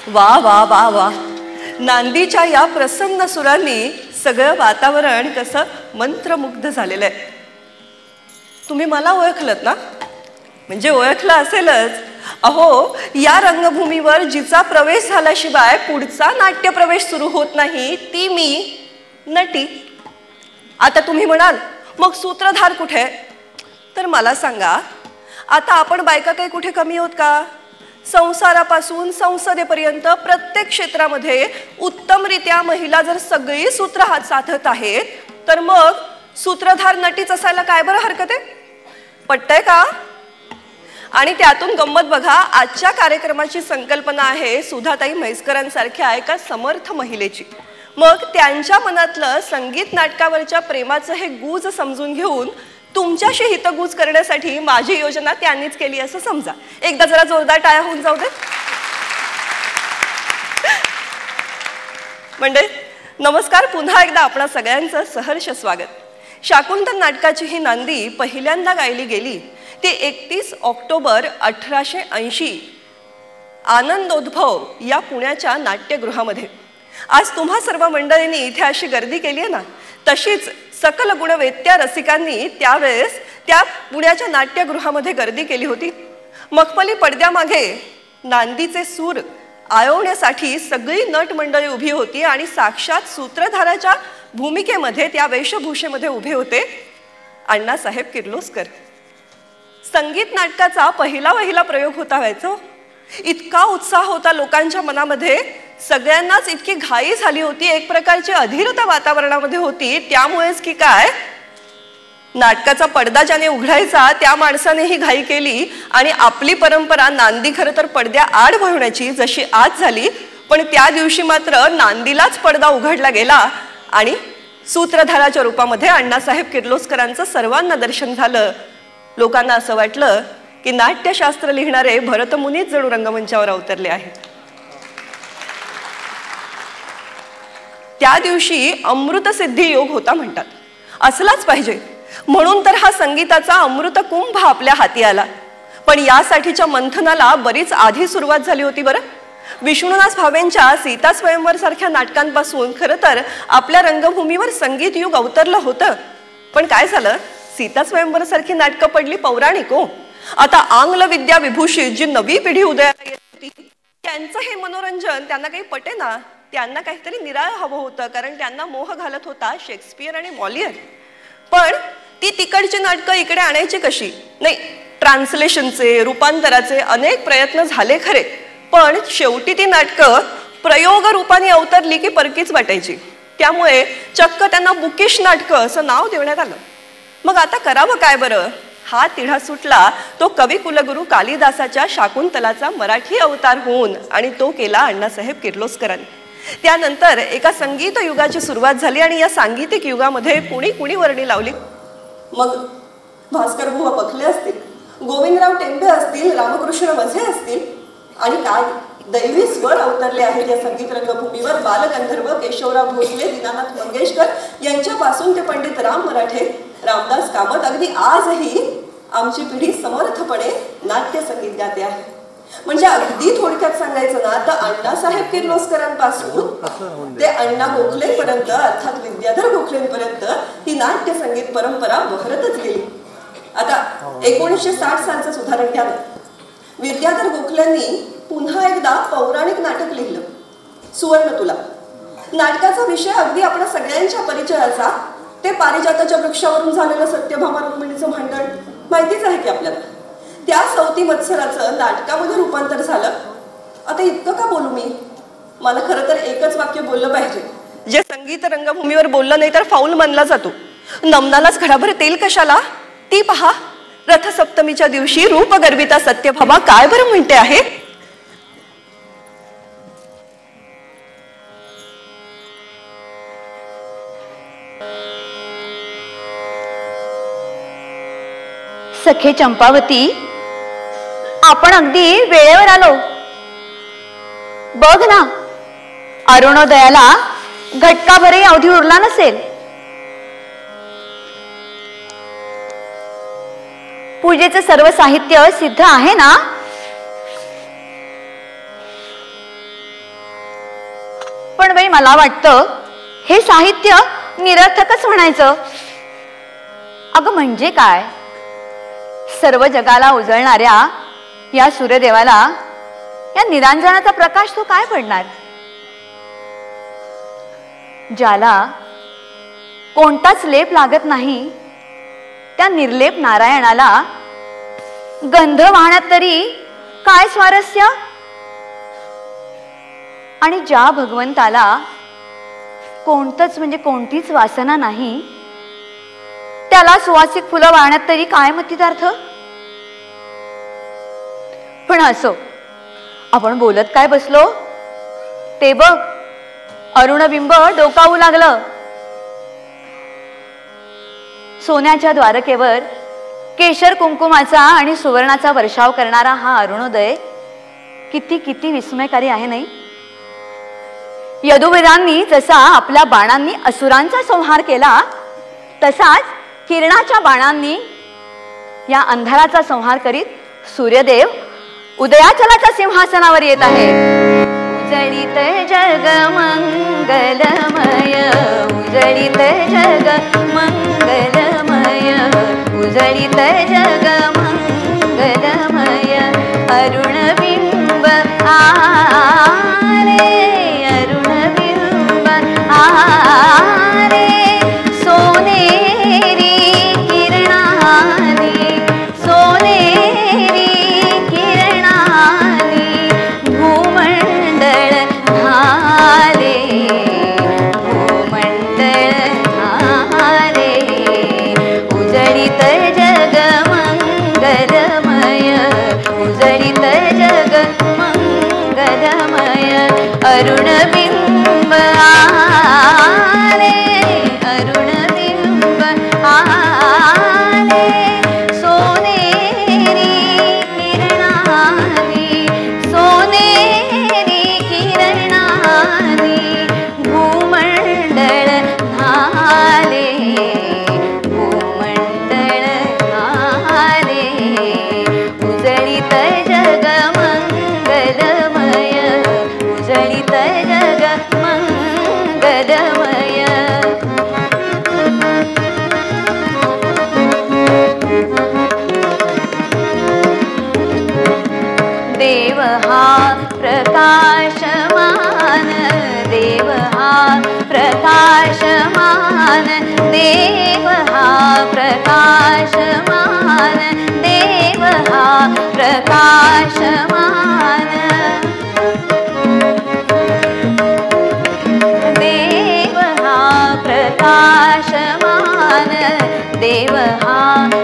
वा वा वा वा, नांदीच्या या प्रसन्न सुरांनी सगळं वातावरण कसं मंत्रमुग्ध झालेलं आहे. तुम्ही मला ओळखलत ना? म्हणजे ओळखलं असेलच. अहो, या रंगभूमीवर जिचा प्रवेश झाल्याशिवाय पुढचा नाट्य प्रवेश सुरू होत नाही ती मी, नटी. आता तुम्ही म्हणाल मग सूत्रधार कुठे? तर मला सांगा, आता आपण बायका काही कुठे कमी आहोत का? संसारापासून संसदेपर्यंत प्रत्येक क्षेत्रामध्ये उत्तमरित्या महिला जर सगळी सूत्र हात साधत आहेत, तर मग सूत्रधार नटीच असायला काय बरं हरकत आहे? पटतंय का? आणि त्यातून गंमत बघा, आजच्या कार्यक्रमाची संकल्पना आहे सुधाताई म्हैसकरांसारख्या एका समर्थ महिलेची. मग त्यांच्या मनातलं संगीत नाटकावरच्या प्रेमाचं हे गूज समजून घेऊन तुमच्याशी हितगूज करण्यासाठी माझी योजना त्यांनीच केली असं समजा. एकदा जरा जोरदार टाळ्या होऊन जाऊ दे. म्हणजे नमस्कार, पुन्हा एकदा आपणा सगळ्यांचं सहर्ष स्वागत. शाकुंतल नाटकाची ही नांदी पहिल्यांदा गायली गेली ती 31 ऑक्टोबर 1880 आनंदोद्भव या पुण्याच्या नाट्यगृहामध्ये. आज तुम्हा सर्व मंडळींनी इथे अशी गर्दी केली आहे ना, तशीच सकल गुणवेत्या रसिकांनी त्यावेळेस त्या पुण्याच्या नाट्यगृहामध्ये गर्दी केली होती. मखमली पडद्यामागे नांदीचे सूर आळवण्यासाठी सगळी नट मंडळी उभी होती आणि साक्षात सूत्रधाराच्या भूमिकेमध्ये त्या वेशभूषेमध्ये उभे होते अण्णासाहेब किर्लोस्कर. संगीत नाटकाचा पहिला प्रयोग होता व्हायचो. इतका उत्साह होता लोकांच्या मनामध्ये, सगळ्यांनाच इतकी घाई झाली होती, एक प्रकारची अधीरता वातावरणामध्ये होती. त्यामुळेच की काय, नाटकाचा पडदा ज्याने उघडायचा त्या माणसाने ही घाई केली आणि आपली परंपरा नांदी खरं तर पडद्या आड वळवण्याची जशी आज झाली, पण त्या दिवशी मात्र नांदीलाच पडदा उघडला गेला आणि सूत्रधाराच्या रूपामध्ये अण्णासाहेब किर्लोस्करांचं सर्वांना दर्शन झालं. लोकांना असं वाटलं की नाट्यशास्त्र लिहिणारे भरतमुनीच जणू रंगमंचावर अवतरले आहेत. त्या दिवशी अमृतसिद्धी योग होता म्हणतात. असलाच पाहिजे, म्हणून तर हा संगीताचा अमृत कुंभ आपल्या हाती आला. पण यासाठीच्या मंथनाला बरीच आधी सुरुवात झाली होती बरं. विष्णुदास भावेंच्या सीता स्वयंवर सारख्या नाटकांपासून खरं तर आपल्या रंगभूमीवर संगीत युग अवतरलं होतं. पण काय झालं, सीता स्वयंवर सारखी नाटकं पडली पौराणिक. आता आंग्ल विद्या विभूषित जी नवी पिढी उदयाला येत होती, त्यांचं हे मनोरंजन त्यांना काही पटेना. त्यांना काहीतरी निराळ हवं होतं, कारण त्यांना मोह घालत होता शेक्सपियर आणि मॉलियर. पण ती तिकडची नाटकं इकडे आणायची कशी? नाही, ट्रान्सलेशनचे, रूपांतराचे अनेक प्रयत्न झाले खरे, पण शेवटी ती नाटकं प्रयोग रूपाने अवतरली की परकीच वाटायची. त्यामुळे चक्क त्यांना बुकिश नाटकं असं नाव देण्यात आलं. मग आता करावं काय बरं? हा तिढा सुटला तो कवी कुलगुरू कालिदासाच्या शाकुंतलाचा मराठी अवतार होऊन, आणि तो केला अण्णासाहेब किर्लोस्करांनी. त्यानंतर एका संगीत युगाची सुरुवात झाली आणि या सांगीतिक युगामध्ये कुणी कुणी वर्णी लावली. मग भास्कर बुवा पखले असतील, गोविंदराव टेंबे असतील, रामकृष्ण वझे असतील, आणि काय दैवी स्वर अवतरले आहेत या संगीत रंगभूमीवर. बालगंधर्व केशवराव भोसले, दीनानाथ मंगेशकर यांच्यापासून ते पंडित राम मराठे, रामदास कामत, अगदी आजही आमची पिढी समर्थपणे नाट्य संगीत गाते आहे. म्हणजे अगदी थोडक्यात सांगायचं ना, तर अण्णासाहेब किर्लोस्करांपासून ते अण्णा गोखलेपर्यंत, अर्थात विद्याधर गोखलेपर्यंत ही नाट्य संगीत परंपरा बहरतच गेली. आता 1960 सालचं उदाहरण घ्या. विद्याधर गोखलेंनी पुन्हा एकदा पौराणिक नाटक लिहिलं, सुवर्णतुला. नाटकाचा विषय अगदी आपल्या सगळ्यांच्या परिचयाचा, ते पारिजाताच्या वृक्षावरून झालेलं सत्यभामा रुक्मिणीचं भांडण माहितीच आहे की आपल्याला. त्या सवती मत्सराचं नाटकामध्ये रूपांतर झालं. आता इतकं का बोलू मी? मला खरं तर एकच वाक्य बोललं पाहिजे, जे संगीत रंगभूमीवर बोललं नाही तर फाऊल मानला जातो. नमनालाच घडाभर तेल कशाला? ती पहा, रथसप्तमीच्या दिवशी रूपगर्विता सत्यभामा काय बरं म्हणते आहे. सखे चंपावती, आपण अगदी वेळेवर आलो. बघ ना, अरुणोदयाला घटकाभरही अवधी उरला नसेल. पूजेचे सर्व साहित्य सिद्ध आहे ना? पण बाई मला वाटतं हे साहित्य निरर्थकच म्हणायचं. अगं म्हणजे काय, सर्व जगाला उजळणाऱ्या या सूर्यदेवाला या निरांजनाचा प्रकाश तो काय पडणार. ज्याला कोणताच लेप लागत नाही त्या निर्लेप नारायणाला गंध वाहण्यात तरी काय स्वारस्य. आणि ज्या भगवंताला कोणतंच म्हणजे कोणतीच वासना नाही त्याला सुवासिक फुलं वाहण्यात तरी काय मतितार्थ. पण असो, आपण बोलत काय बसलो ते बघ, अरुणबिंब डोकावू लागलं. सोन्याच्या द्वारकेवर केशर कुंकुमाचा आणि सुवर्णाचा वर्षाव करणारा हा अरुणोदय किती किती विस्मयकारी आहे नाही. यदुवीरांनी जसा आपल्या बाणांनी असुरांचा संहार केला तसाच किरणाच्या बाणांनी या अंधाराचा संहार करीत सूर्यदेव उदयाचलाच्या सिंहासनावर येत आहे. उजळीत जग मंगलमय, उजळीत जग मंगलमय, उजळीत जग मंगलमय. अरुणबिंब आले, अरुणबिंब आले, सोनेरी किरणाने, सोनेरी किरणाने भूमंडळ झाले, भूमंडळ झाले. उजळीत जग मंगलमय, उजळीत जग मंगलमय. अरुणबिंब आले, अरुणबिंब आले, सोनेरी किरणाने, सोनेरी किरणाने भूमंडळ झाले, भूमंडळ झाले. उजळीत जग मंगलमय, उजळीत जग मंगलमय. देव हा प्रकाशमान, देव हा प्रकाशमान, देव हा प्रकाशमान, देव हा प्रकाशमान. देव हा प्रकाशमान, देव हा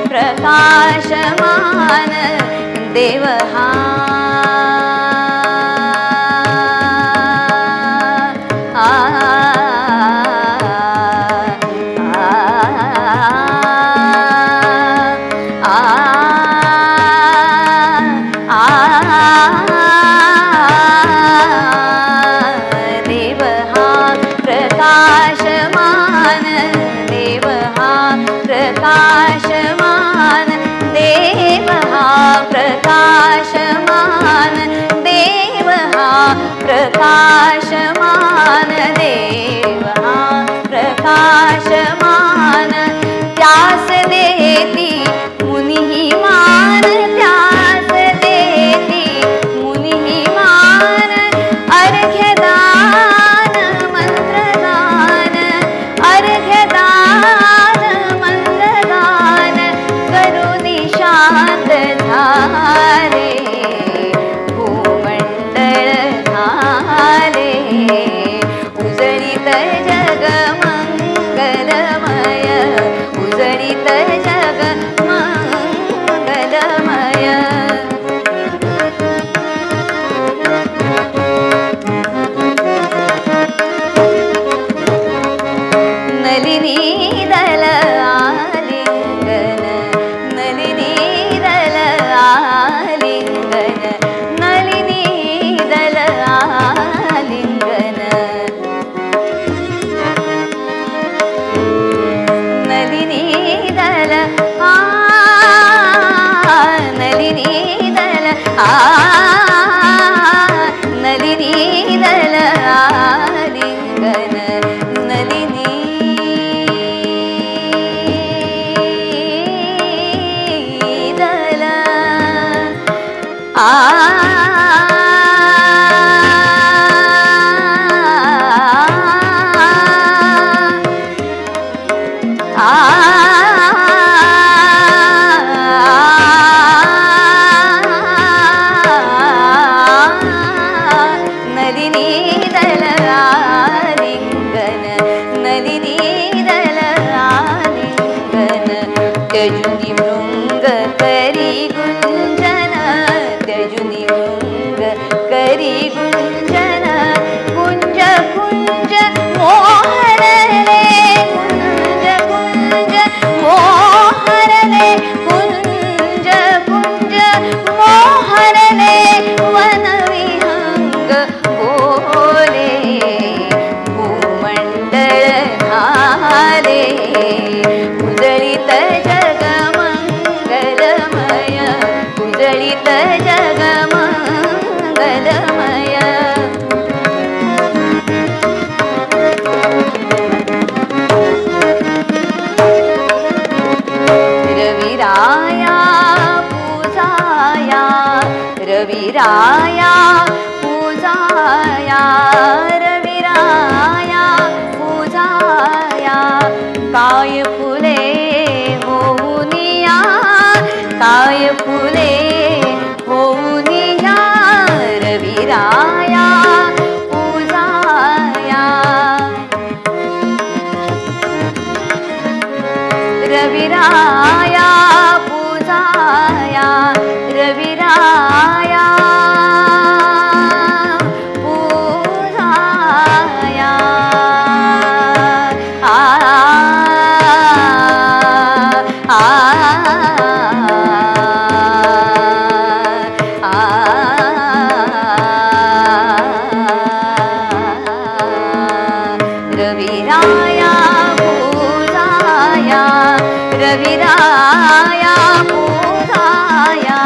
प्रकाशमान, देव हा देव हा प्रकाशमान, देव हा प्रकाशमान, देव हा प्रकाशमान, देव हा प्रकाशमान, देव हा प्रकाशमान. त्यास देती मुनिही मान, त्यास देती मुनिही मान. अर्घ्यदान मंत्रदान, अर्घ्यदान मंत्रदान करुणी शांत झाले, भूमंडळ झाले. नलिनी दल आलिंगन नलिनी दल आलिंगन त्यजुनि मृंग करी गुंजन त्यजुनि मृंग करी गुंजन कुंज कुंज मोहरले कुंज कुंज मोहरले कुंज कुंज मोहरले वन विहंग बोले भूमंडळ नाले उजळीत जग मंगलमय उजळीत जग मंगलमय रविराया पूजाया रविराया पूजाया रविराया पूजाया काय फुले होऊनिया काय फुले होऊनिया रविराया पूजाया रविराया पूजाया रविराया पूजाया आ आ रविराया पूजाया रविराया पूजाया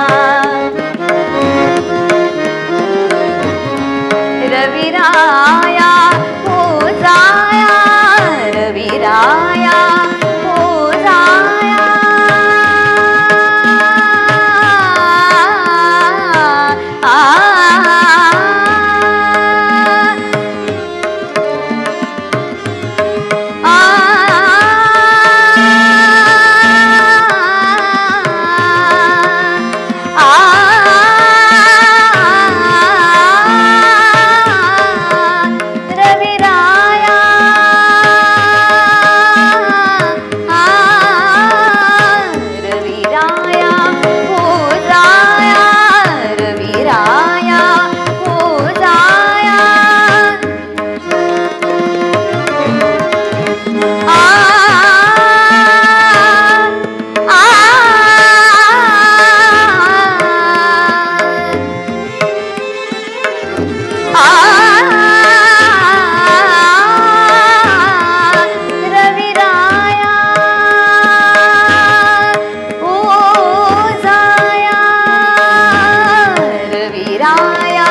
रविराया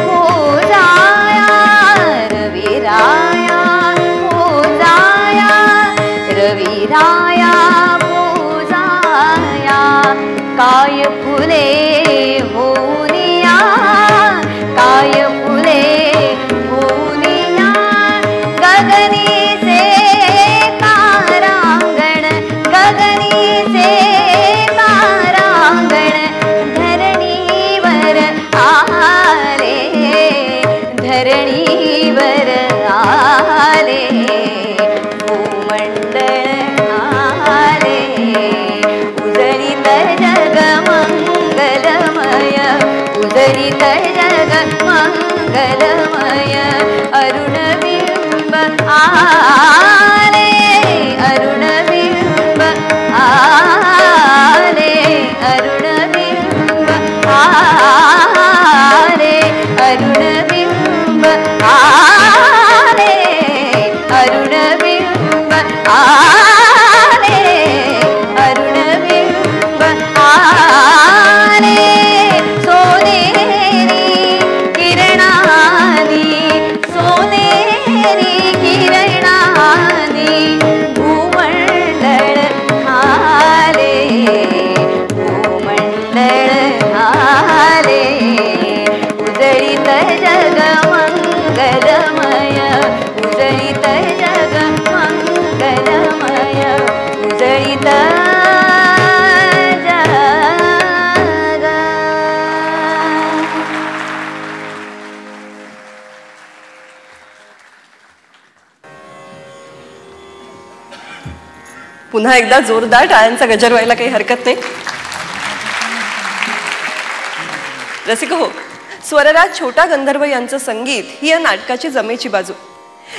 पूजाया रविराया पूजाया रविराया पूजाया काय फुले होऊनिया काय फुले होऊनिया गगनी से तारांगण गगनी से तारांगण धरणीवर आले धरणीवर आले उजळीत जग मंगलमय अरुणबिंब आले अरुणबिंब आले अरुणबिंब आले अरुणबिंब आले अरुणबिंब आले अरुणबिंब आले सोनेरी किरणानी सोनेरी किरणानी भूमंडळ आले भूमंडळ आले उजळीत जग मंगलमय उजळीत जग मंगलमय उजळीत पुन्हा एकदा जोरदार टाळ्यांचा गजर व्हायला काही हरकत नाही. रसिक हो, स्वरराज छोटा गंधर्व यांचं संगीत ही या नाटकाची जमेची बाजू.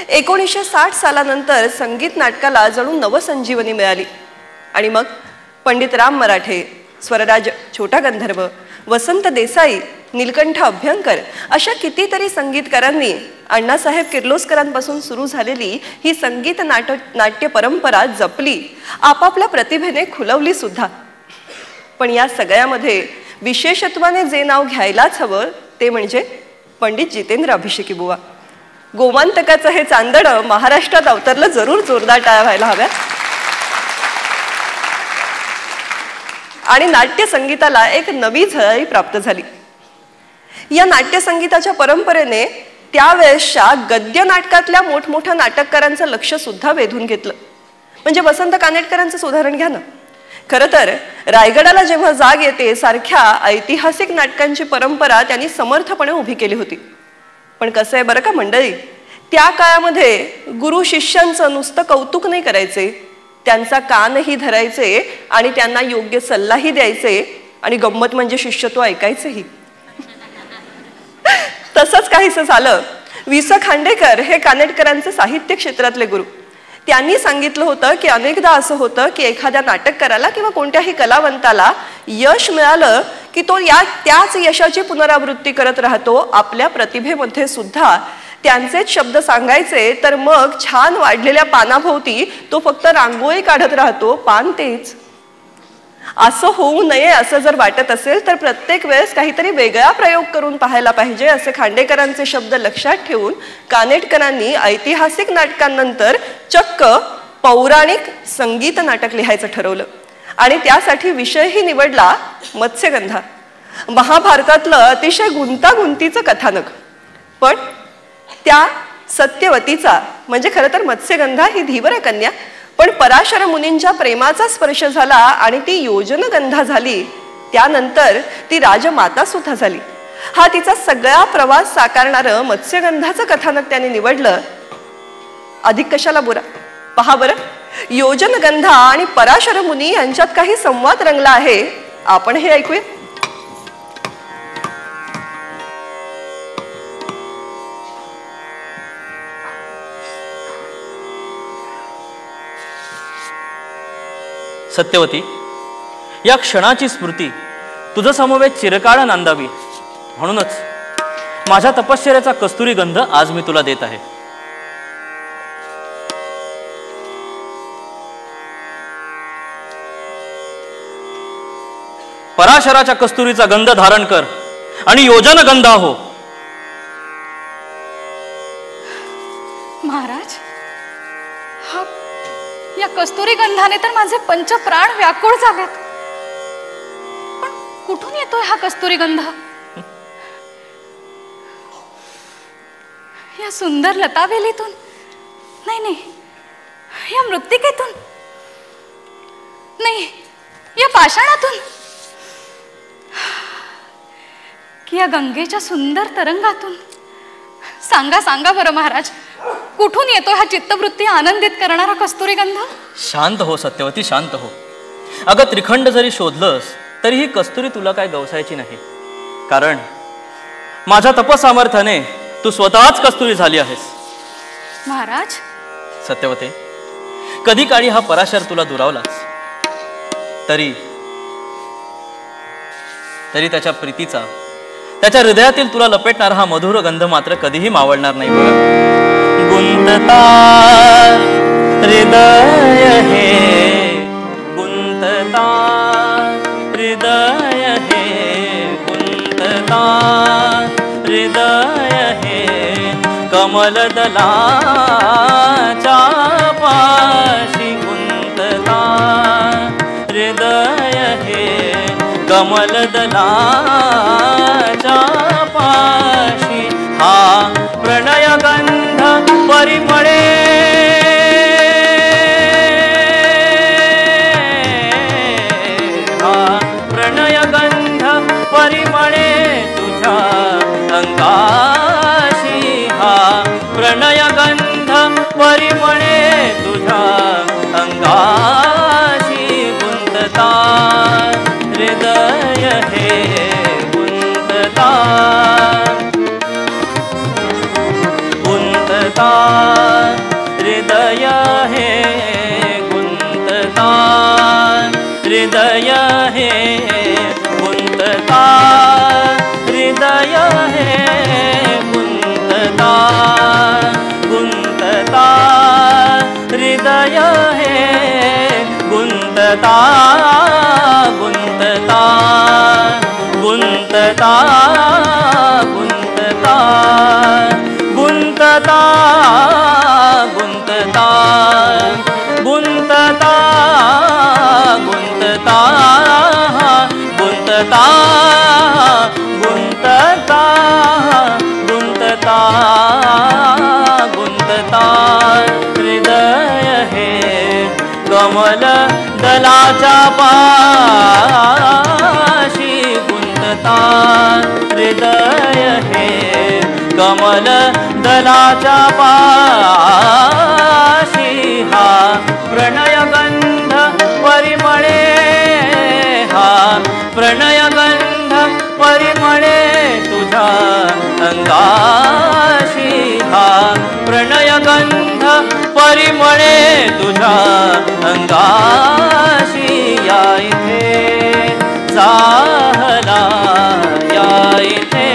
1960 सालानंतर संगीत नाटकाला जणू नवसंजीवनी मिळाली आणि मग पंडित राम मराठे, स्वरराज छोटा गंधर्व, वसंत देसाई, नीलकंठ अभ्यंकर अशा कितीतरी संगीतकारांनी अण्णासाहेब किर्लोस्करांपासून सुरू झालेली ही संगीत नाट्य परंपरा जपली, आपापल्या प्रतिभेने खुलवली सुद्धा. पण या सगळ्यामध्ये विशेषत्वाने जे नाव घ्यायलाच हवं ते म्हणजे पंडित जितेंद्र अभिषेकी बुवा. गोमांतकाचं हे चांदणं महाराष्ट्रात अवतरलं जरूर जोरदार टाळ्या व्हायला हव्या. आणि नाट्य संगीताला एक नवी झळाळी प्राप्त झाली. या नाट्य संगीताच्या परंपरेने त्यावेळेसच्या गद्य नाटकातल्या मोठमोठ्या नाटककारांचं लक्ष सुद्धा वेधून घेतलं. म्हणजे वसंत कानेटकरांचं उदाहरण घ्या ना. खरं तर रायगडाला जेव्हा जाग येते सारख्या ऐतिहासिक नाटकांची परंपरा त्यांनी समर्थपणे उभी केली होती. पण कसं आहे बरं का मंडळी, त्या काळामध्ये गुरु शिष्यांचं नुसतं कौतुक नाही करायचे, त्यांचा कानही धरायचे आणि त्यांना योग्य सल्लाही द्यायचे आणि गंमत म्हणजे शिष्यत्व ऐकायचेही. तसंच काहीसं झालं. वि स खांडेकर हे कानेटकरांचे साहित्य क्षेत्रातले गुरु. त्यांनी सांगितलं होतं की अनेकदा असं होतं की एखाद्या नाटककाराला किंवा कोणत्याही कलावंताला यश मिळालं की तो त्याच यशाची पुनरावृत्ती करत राहतो. आपल्या प्रतिभेमध्ये सुद्धा त्यांचेच शब्द सांगायचे तर मग छान वाढलेल्या पानाभोवती तो फक्त रांगोळी काढत राहतो, पान तेच. असं होऊ नये असं जर वाटत असेल तर प्रत्येक वेळेस काहीतरी वेगळा प्रयोग करून पाहायला पाहिजे असे खांडेकरांचे शब्द लक्षात ठेवून कानेटकरांनी ऐतिहासिक नाटकांनंतर चक्क पौराणिक संगीत नाटक लिहायचं ठरवलं आणि त्यासाठी विषयही निवडला मत्स्यगंधा. महाभारतातलं अतिशय गुंतागुंतीचं कथानक. पण त्या सत्यवतीचा म्हणजे खरं तर मत्स्यगंधा ही धीवर कन्या, पण पराशर मुनींच्या प्रेमाचा स्पर्श झाला आणि ती योजनगंधा झाली. त्यानंतर ती राजमाता सुद्धा झाली. हा तिचा सगळा प्रवास साकारणारं मत्स्यगंधाचं कथानक त्याने निवडलं. अधिक कशाला बुरा. पहा बरं, योजनगंधा आणि पराशर मुनी यांच्यात काही संवाद रंगला आहे. आपण हे ऐकूया. सत्यवती, या क्षणाची स्मृती तुझं समवेत चिरकाळ नांदावी म्हणूनच माझ्या तपश्चर्याचा कस्तुरी गंध आज मी तुला देत आहे. पराशराच्या कस्तुरीचा गंध धारण कर आणि योजन गंधा हो. महाराज, या कस्तुरी गंधाने तर माझे पंचप्राण व्याकुळ झालेत. पण कुठून येतोय हा कस्तुरी गंध? या सुंदर लतावेलीतून? नाही नाही, या मृत्तिकेतून नाही, या पाषाणातून की या गंगेच्या सुंदर तरंगातून? सांगा सांगा बरं महाराज, कुठून येतो हा चित्तवृत्ती आनंदित करणारा कस्तुरी गंध? शांत हो सत्यवती, शांत हो. अगं त्रिखंड जरी शोधलंस तरी ही कस्तुरी तुला काय गवसायची नाही. कारण माझ्या तपसामर्थ्याने तू स्वतःच कस्तुरी झाली आहेस. महाराज, सत्यवते, कधी काळी हा पराशर तुला दुरावलास तरी त्याच्या प्रीतीचा, त्याच्या हृदयातील तुला लपेटणारा हा मधुर गंध मात्र कधीही मावळणार नाही. बघा, गुंतता हृदय हे, गुंतता हृदय हे, गुंतता हृदय हे, कमलदलाच्या पाशी गुंतता हृदय हे, कमलदलाच्या पाशी हा प्रणयगंध परिमळे, हा प्रणयगंध परिमळे तुझ्या अंगाशी, हा प्रणयगंध परिमळे तुझ्या अंगाशी. या गुंतता हृदय हे कमल दलाच्या पाशी गुंतता हृदय हे कमल दलाच्या पाशी हा प्रणयगंध परिमळे हा प्रणयगंध परिमळे तुझ्या अंगाशी हा प्रणयगंध परिमळे तुझ्या अंगाशी या इथे चाहला या इथे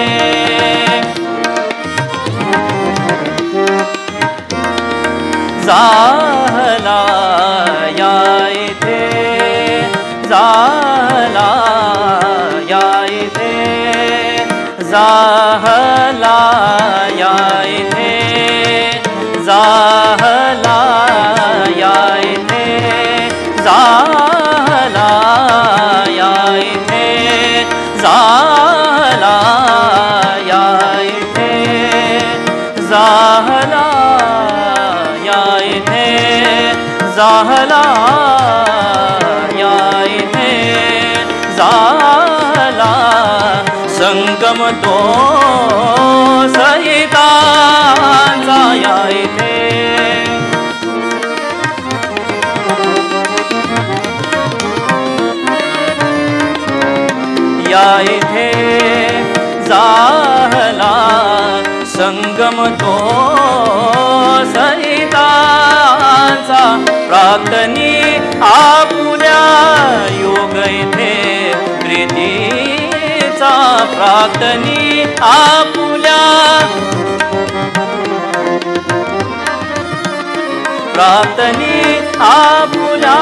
चाहला या इथे चाहला या इथे जाहला या इथे जाहला या इथे जाहला या इथे जाहला या इथे जाहला या इथे जाहला या इथे जाहला संगम तो सहितांचा या इथे या इथे जाहला संगम तो सहितांचा प्रार्थनी आपुल्या योग इथे प्रीतीचा प्रार्थनी आपुल्या प्रार्थनी आपुल्या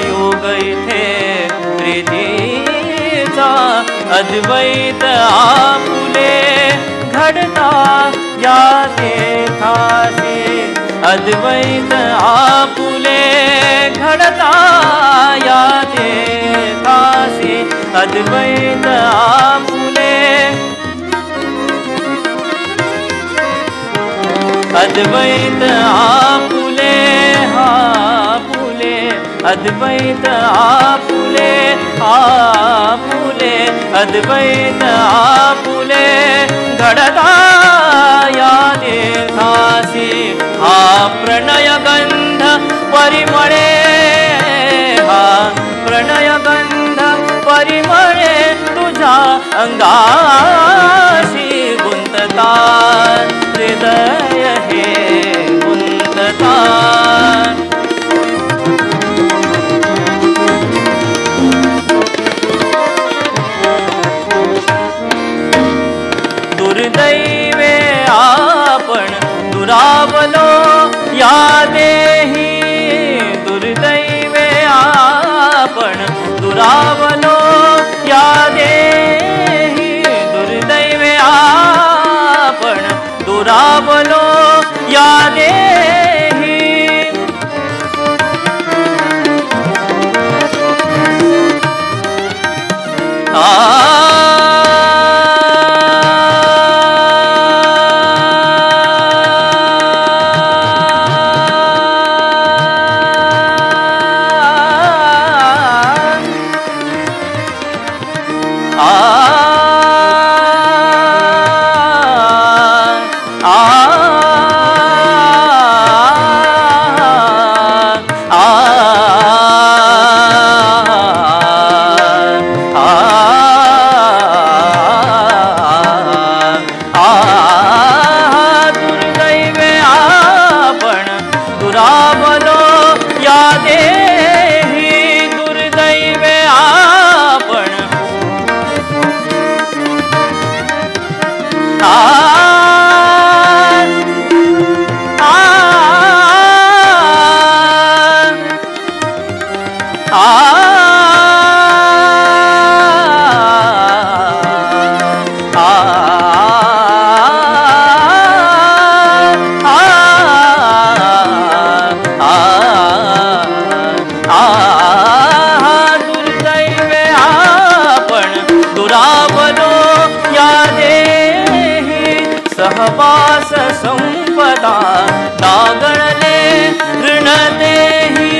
योग इथे प्रीतीचा अद्वैत आपुले घडता या तेथासी अद्वैत आपुले घडता या तेथासी अद्वैत आपुले अद्वैत आपुले आपुले अद्वैत आपुले आपुले अद्वैत आपुले घडता या देखासी हा प्रणयगंध परिमळे हा प्रणयगंध परिमळे तुझ्या अंगाशी गुंतता हृदय हे गुंतता दुर्दैवे आपण दुरावलो या देही दुर्दैवे आपण दुरावलो या देही दुर्दैवे आपण दुरावलो या देही सहवास संपदा दागळले ऋणतेही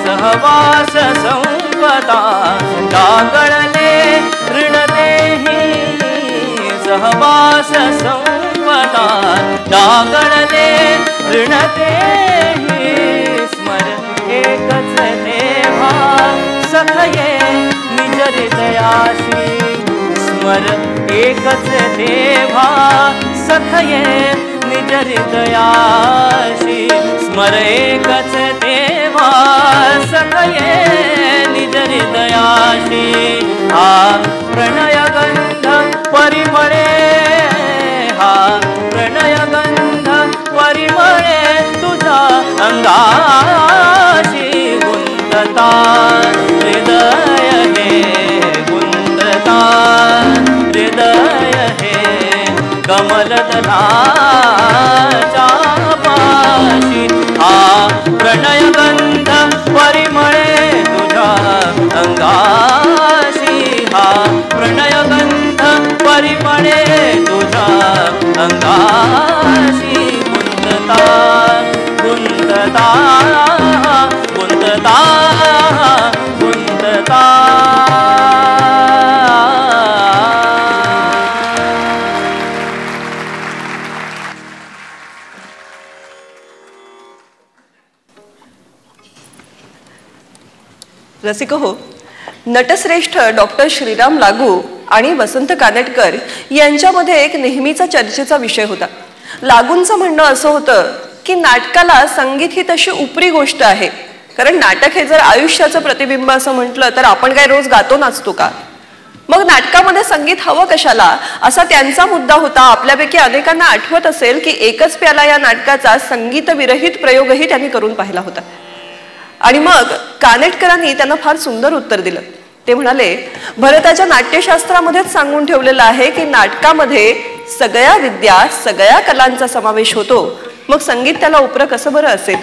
सहवास संपदा दागळले ऋणतेही सहवास संपदा दागळले ऋणतेही स्मर एकच देवा सखये निज हृदयाशी स्मर एकच देवा सखये निज हृदयाशी स्मर एकच देवा सखये निज हृदयाशी हा प्रणयगंध परिमळे हा प्रणयगंध परिमळे तुझा अंगाशी गुंतता हृदय हे गुंतता हृदय हे कमलदलाच्या पाशी हा प्रणयगंध परिमळे तुझ्या अंगाशी हा प्रणयगंध परिमळे तुझ्या अंगाशी गुंतता गुंतता गुंतता गुंतता रसिक हो, नटश्रेष्ठ डॉक्टर श्रीराम लागू आणि वसंत कानेटकर यांच्यामध्ये एक नेहमीचा चर्चेचा विषय होता. लागूंचं म्हणणं असं होतं की नाटकाला संगीत ही तशी उपरी गोष्ट आहे, कारण नाटक हे जर आयुष्याचं प्रतिबिंब असं म्हटलं तर आपण काय रोज गातो नाचतो का? मग नाटकामध्ये संगीत हवं कशाला, असा त्यांचा मुद्दा होता. आपल्यापैकी अनेकांना आठवत असेल की एकच प्याला या नाटकाचा संगीत विरहित प्रयोगही त्यांनी करून पाहिला होता. आणि मग कानेटकरांनी त्यांना फार सुंदर उत्तर दिलं. ते म्हणाले, भरताच्या नाट्यशास्त्रामध्येच सांगून ठेवलेलं आहे की नाटकामध्ये सगळ्या विद्या सगळ्या कलांचा समावेश होतो, मग संगीत त्याला उपरं कसं बरं असेल?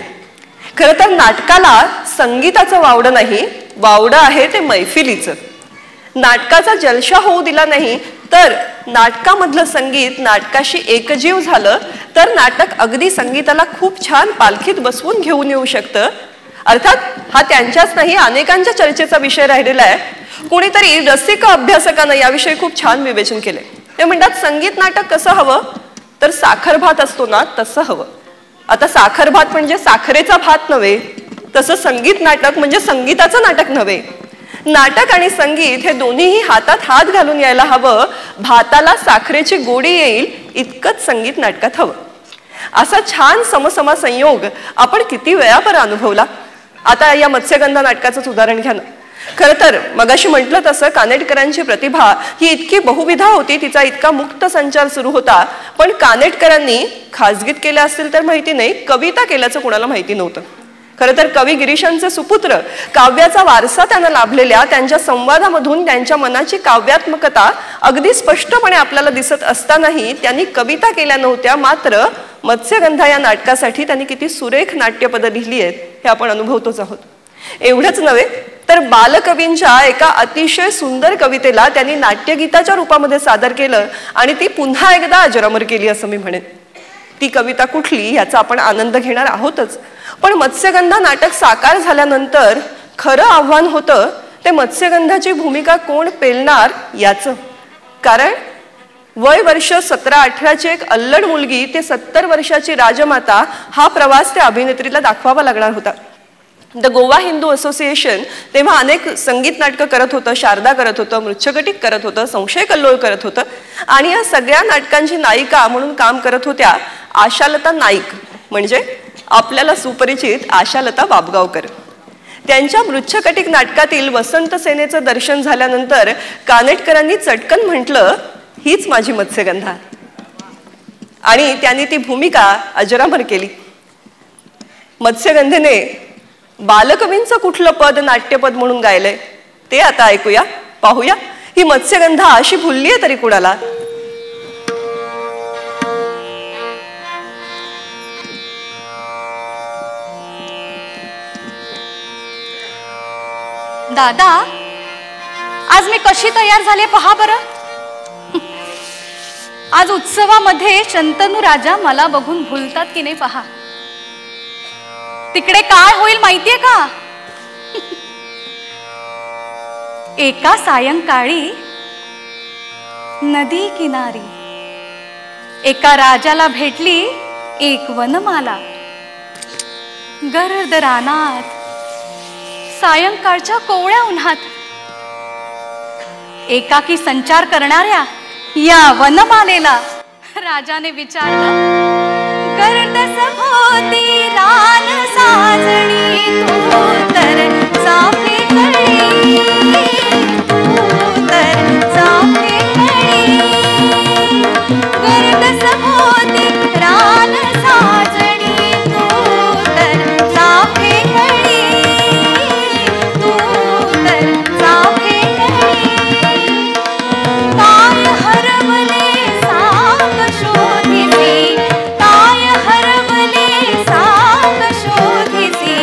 खरं तर नाटकाला संगीताचं वावडं नाही, वावडं आहे ते मैफिलीचं. नाटकाचा जलशा होऊ दिला नाही तर नाटकामधलं संगीत नाटकाशी एकजीव झालं तर नाटक अगदी संगीताला खूप छान पालखीत बसवून घेऊन येऊ शकतं. अर्थात हा त्यांच्याच नाही, अनेकांच्या चर्चेचा विषय राहिलेला आहे. कोणीतरी रसिक अभ्यासकानं याविषयी खूप छान विवेचन केले. ते म्हणतात, संगीत नाटक कसं हवं तर साखर भात असतो ना तसं हवं. आता साखर भात म्हणजे साखरेचा भात नव्हे, तसं संगीत नाटक म्हणजे संगीताचं नाटक नव्हे. नाटक आणि संगीत हे दोन्हीही हातात हात घालून यायला हवं. भाताला साखरेची गोडी येईल इतकंच संगीत नाटकात हवं. असा छान समसमा संयोग आपण किती वेळा पर अनुभवला. आता या मत्स्यगंधा नाटकाचंच उदाहरण घ्या ना. खरं तर मगाशी म्हटलं तसं कानेटकरांची प्रतिभा ही इतकी बहुविधा होती, तिचा इतका मुक्त संचार सुरू होता. पण कानेटकरांनी खाजगीत केलं असतील तर माहिती नाही, कविता केल्याचं कोणाला माहिती नव्हतं. खरं तर कवी गिरीशांचे सुपुत्र, काव्याचा वारसा त्यांना लाभलेल्या त्यांच्या संवादामधून त्यांच्या मनाची काव्यात्मकता अगदी स्पष्टपणे आपल्याला दिसत असतानाही त्यांनी कविता केल्या नव्हत्या. मात्र मत्स्यगंधा या नाटकासाठी त्यांनी किती सुरेख नाट्यपदं लिहिली आहेत हे आपण अनुभवतोच आहोत. एवढंच नव्हे तर बालकवींच्या एका अतिशय सुंदर कवितेला त्यांनी नाट्यगीताच्या रूपामध्ये सादर केलं आणि ती पुन्हा एकदा अजरामर केली असं मी म्हणेन. ती कविता कुठली याचा आपण आनंद घेणार आहोतच, पण मत्स्यगंधा नाटक साकार झाल्यानंतर खरं आव्हान होतं ते मत्स्यगंधाची भूमिका कोण पेलणार याचं. कारण वय वर्ष 17-18ची एक अल्लड मुलगी ते 70 वर्षाची राजमाता, हा प्रवास त्या अभिनेत्रीला दाखवावा लागणार होता. द गोवा हिंदू असोसिएशन तेव्हा अनेक संगीत नाटकं करत होतं, शारदा करत होतं, मृच्छकटिक करत होतं, संशय कल्लोळ करत होतं. आणि या सगळ्या नाटकांची नायिका म्हणून काम करत होत्या आशालता नाईक, म्हणजे आपल्याला सुपरिचित आशालता बाबगावकर. त्यांच्या मृच्छकटिक नाटकातील वसंत सेनेचं दर्शन झाल्यानंतर कानेटकरांनी चटकन म्हटलं, हीच माझी मत्स्यगंधा. आणि त्यांनी ती भूमिका अजरामर केली. मत्स्यगंधेने बालकवींचं कुठलं पद नाट्यपद म्हणून गायलंय ते आता ऐकूया, पाहूया. ही मत्स्यगंधा अशी भुललीये तरी कुणाला? दादा, आज मी कशी तयार झाले पहा बरं. आज उत्सवामध्ये शंतनू राजा मला बघून भुलतात की नाही पहा. तिकडे काय होईल माहितीये का? एका सायंकाळी नदी किनारी एका राजाला भेटली एक वनमाला. गर्द रानात सायंकाळच्या कोवळ्या उन्हात एकाकी संचार करणाऱ्या या वनमालेला राजाने विचारलं, गर्द सभोवती रान साजणी तू तर चाफे कळी, तू तर चाफे कळी. गर्द सभोवती रान साजणी तू तर चाफे कळी, तू तर चाफे कळी. काय हरवले सांग शोधिसी, काय हरवले सांग शोधिसी,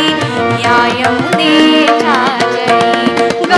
या यमुनेच्या जळी.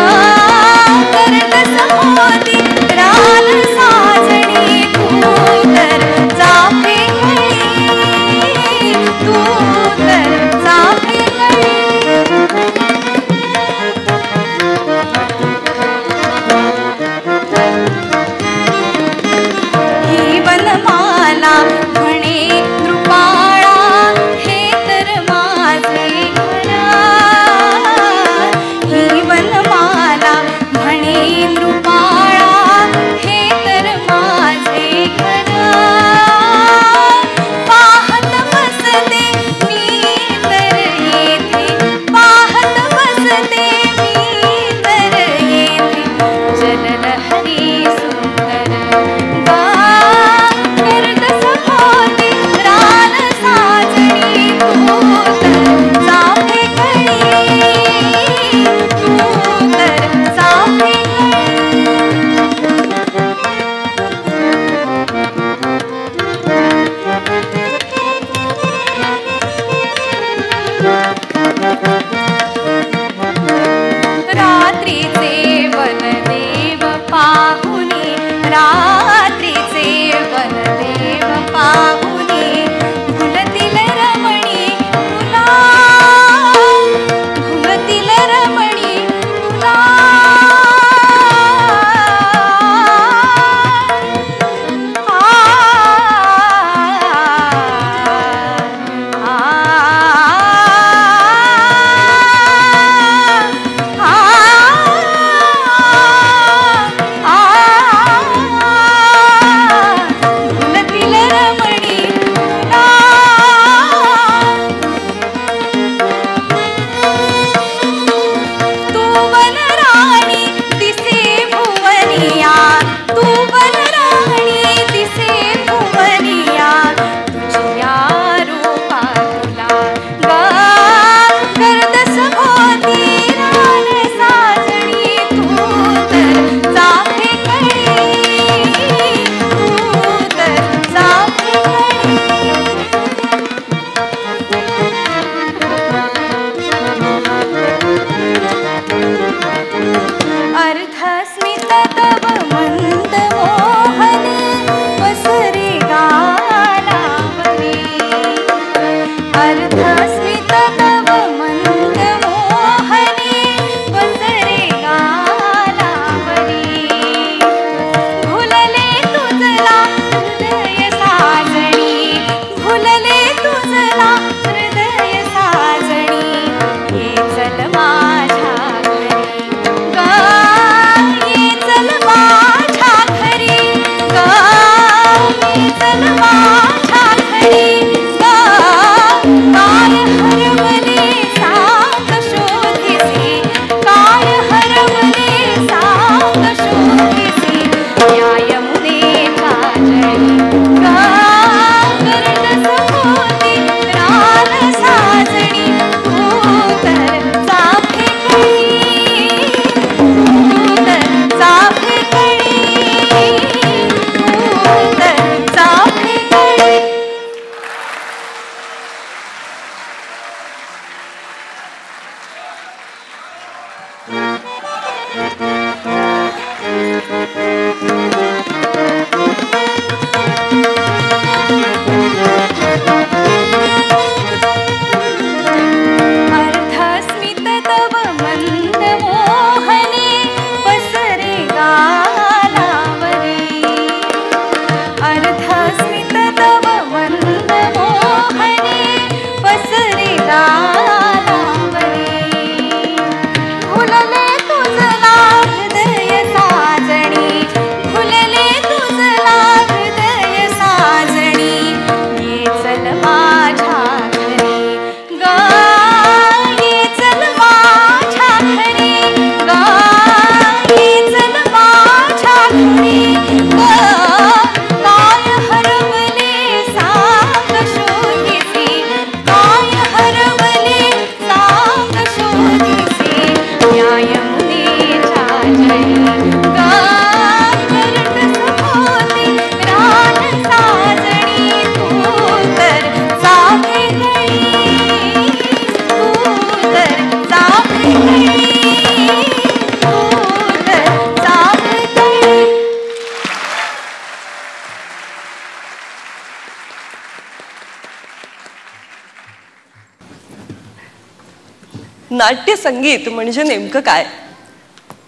नाट्य संगीत म्हणजे नेमकं काय?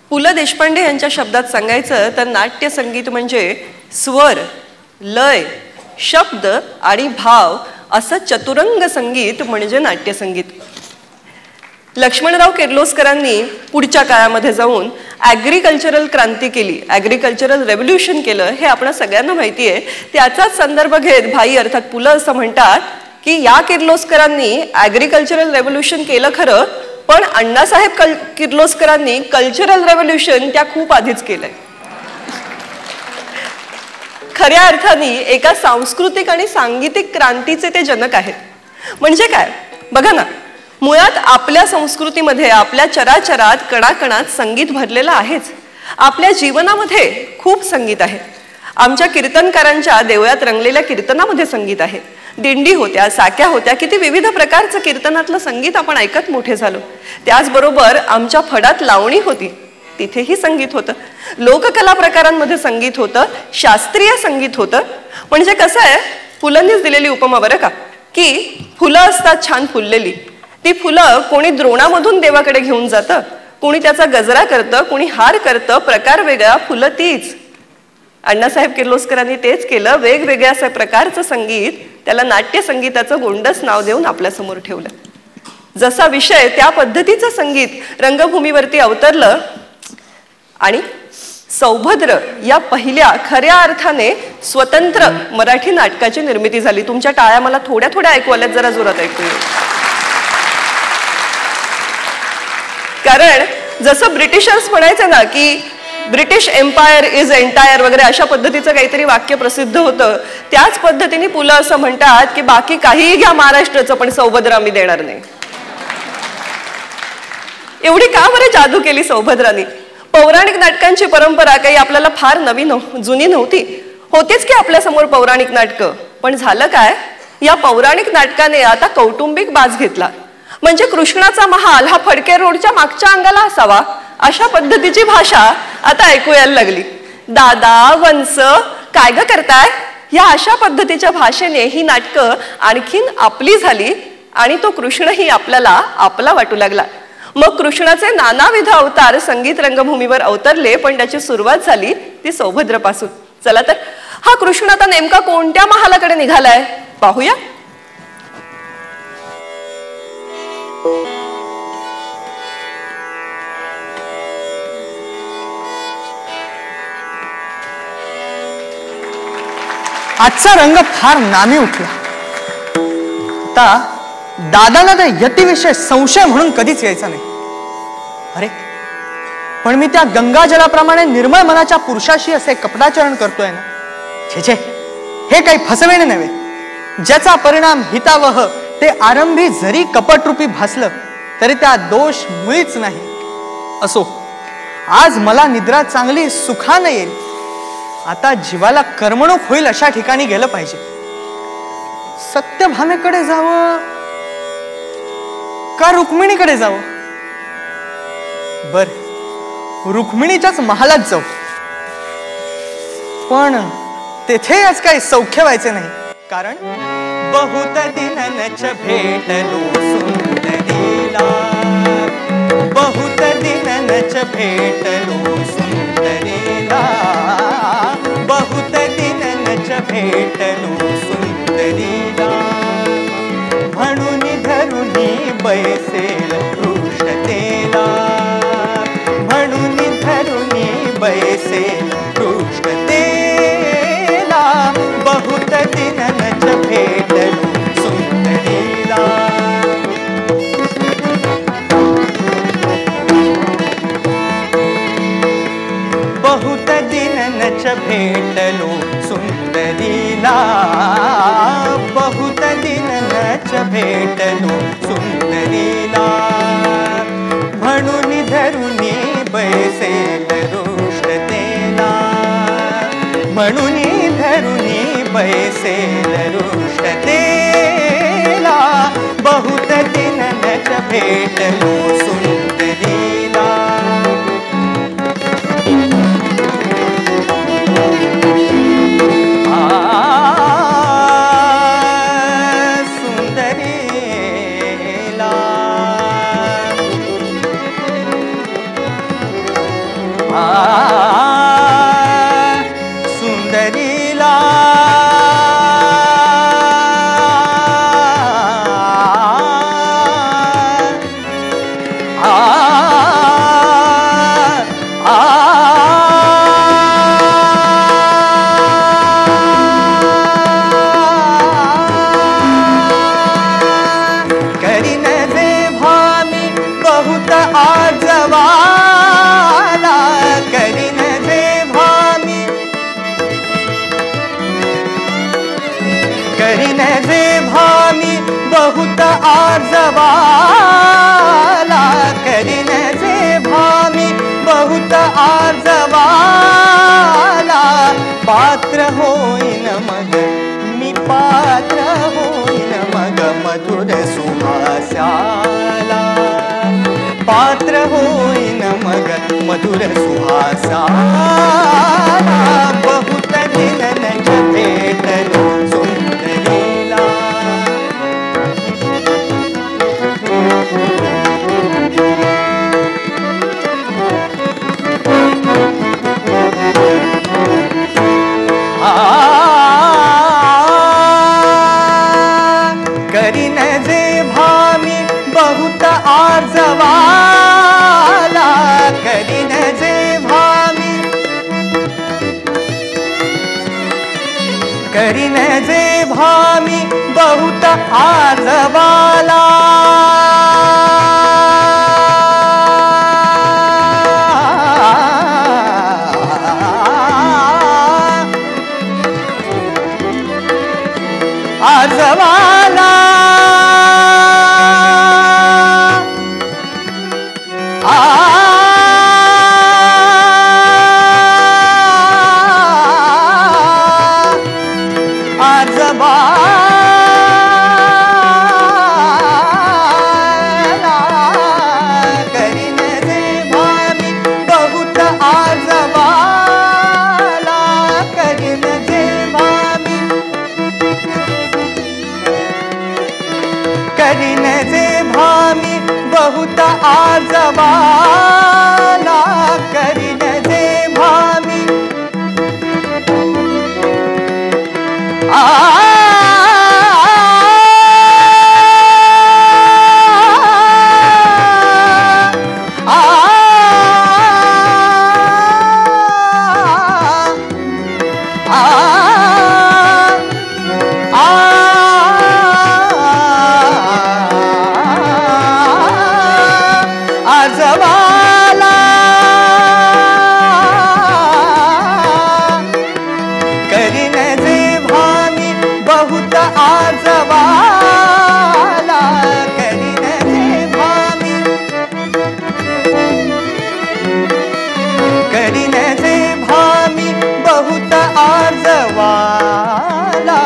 पु ल देशपांडे यांच्या शब्दात सांगायचं तर नाट्य संगीत म्हणजे स्वर, लय, शब्द आणि भाव असं चतुरंग संगीत म्हणजे नाट्यसंगीत. लक्ष्मणराव किर्लोस्करांनी पुढच्या काळामध्ये जाऊन ॲग्रिकल्चरल क्रांती केली, ॲग्रिकल्चरल रेव्होल्युशन केलं, हे आपण सगळ्यांना माहिती आहे. त्याचाच संदर्भ घेत भाई अर्थात पु ल असं म्हणतात की या किर्लोस्करांनी ॲग्रिकल्चरल रेव्होल्युशन केलं खरं, पण अण्णासाहेब किर्लोस्करांनी कल्चरल रेव्होल्युशन त्या खूप आधीच केलंय. खऱ्या अर्थाने एका सांस्कृतिक आणि सांगीतिक क्रांतीचे ते जनक आहेत. म्हणजे काय बघा ना, मुळात आपल्या संस्कृतीमध्ये आपल्या चराचरात कणाकणात संगीत भरलेलं आहेच. आपल्या जीवनामध्ये खूप संगीत आहे. आमच्या कीर्तनकारांच्या देवळात रंगलेल्या कीर्तनामध्ये संगीत आहे. दिंडी होत्या, साक्या होत्या, किती विविध प्रकारचं कीर्तनातलं संगीत आपण ऐकत मोठे झालो. त्याचबरोबर आमच्या फडात लावणी होती, तिथेही संगीत होतं. लोककला प्रकारांमध्ये संगीत होतं, शास्त्रीय संगीत होतं. म्हणजे कसं आहे, फुलांनीच दिलेली उपमा बरं का, की फुलं असतात छान फुललेली, ती फुलं कोणी द्रोणामधून देवाकडे घेऊन जातं, कोणी त्याचा गजरा करतं, कोणी हार करतं, प्रकार वेगळा, फुलं तीच. अण्णासाहेब किर्लोस्करांनी तेच केलं. वेगवेगळ्या अशा प्रकारचं संगीत, त्याला नाट्य संगीताचं गोंडस नाव देऊन आपल्यासमोर ठेवलं. जसा विषय त्या पद्धतीचं संगीत रंगभूमीवरती अवतरलं आणि सौभद्र या पहिल्या खऱ्या अर्थाने स्वतंत्र मराठी नाटकाची निर्मिती झाली. तुमच्या टाळ्या मला थोड्या थोड्या ऐकू आल्यात, जरा जोरात ऐकू. कारण जसं ब्रिटिशर्स म्हणायचे ना की ब्रिटिश एम्पायर इज एंटायर वगैरे अशा पद्धतीचं काहीतरी वाक्य प्रसिद्ध होतं, त्याच पद्धतीने पु ल असं म्हणतात की बाकी काहीही घ्या महाराष्ट्राचं, पण सौभद्र आम्ही देणार नाही. एवढी का बरं जादू केली सौभद्रांनी? पौराणिक नाटकांची परंपरा काही आपल्याला फार जुनी नव्हती. होतीच की आपल्या समोर पौराणिक नाटकं. पण झालं काय, या पौराणिक नाटकाने आता कौटुंबिक बाज घेतला. म्हणजे कृष्णाचा महाल हा फडके रोडच्या मागच्या अंगाला असावा अशा पद्धतीची भाषा आता ऐकू यायला लागली. दादा, वंस, काय ग करताय, या अशा पद्धतीच्या भाषेने ही नाटकं आणखीन आपली झाली आणि तो कृष्णही आपल्याला आपला वाटू लागला. मग कृष्णाचे नानाविध अवतार संगीत रंगभूमीवर अवतरले, पण त्याची सुरुवात झाली ती सौभद्रपासून. चला तर हा कृष्ण आता नेमका कोणत्या महालाकडे निघालाय पाहूया. आजचा रंग फार नामी उठला. आता दादांना तर यतिविषय संशय म्हणून कधीच यायचा नाही. अरे पण मी त्या गंगाजलाप्रमाणे निर्मळ मनाच्या पुरुषाशी असे कपटाचरण करतोय ना, छे छे, हे काही फसवेणे नव्हे. ज्याचा परिणाम हितावह ते आरंभी जरी कपटरूपी भासलं तरी त्या दोष मुळीच नाही. असो, आज मला निद्रा चांगली सुखानं येईल. आता जीवाला करमणूक होईल अशा ठिकाणी गेलं पाहिजे. सत्यभामेकडे जावं का रुक्मिणीकडे जावं? बर, रुक्मिणीच्याच महालात जाऊ. पण तेथे आज काही सौख्य व्हायचे नाही. कारण बहुत दिननच भेटलो सुंदरीला, बहुत दिननच भेटलो सुंदरीला, बहुत दिननच भेटलो सुंदरीला, म्हणून धरुनी बैसेल पृष्ठतेला, म्हणून धरुनी बैसेल पृष्ठतेला, बहुत दिननच भेटलो सुंदरीला. बहुत दिननच भेटलो सुंदरीला, बहुत दिननच भेटलो सुंदरीला, म्हणून धरुनी बैसेल रुष्टतेला, म्हणून धरुनी बैसेल रुष्टतेला, बहुत दिननच भेटलो सुंदरीला. जे भामी बहुत आजवाला, करीन जे भामी बहुत आजवाला, पात्र होईन मग मी पात्र होईन मग मधुर सुहासाला, पात्र होईन मग मधुर सुहासाला, बहुत दिननच भेटलो सुंदरीला. करीन जे भामी बहुत आजवाला, करीन जे भामी, करीन जे भामी बहुत आजवाला, आजवाला, आजवाला, करीन जे भामी बहुत आजवाला, करीन जे भामी, करीन जे भामी बहुत आजवाला, करीन जे भामी, आजवाला, करीन जे भामी बहुत आजवाला, करीन जे भामी, करीन जे भामी बहुत आजवाला,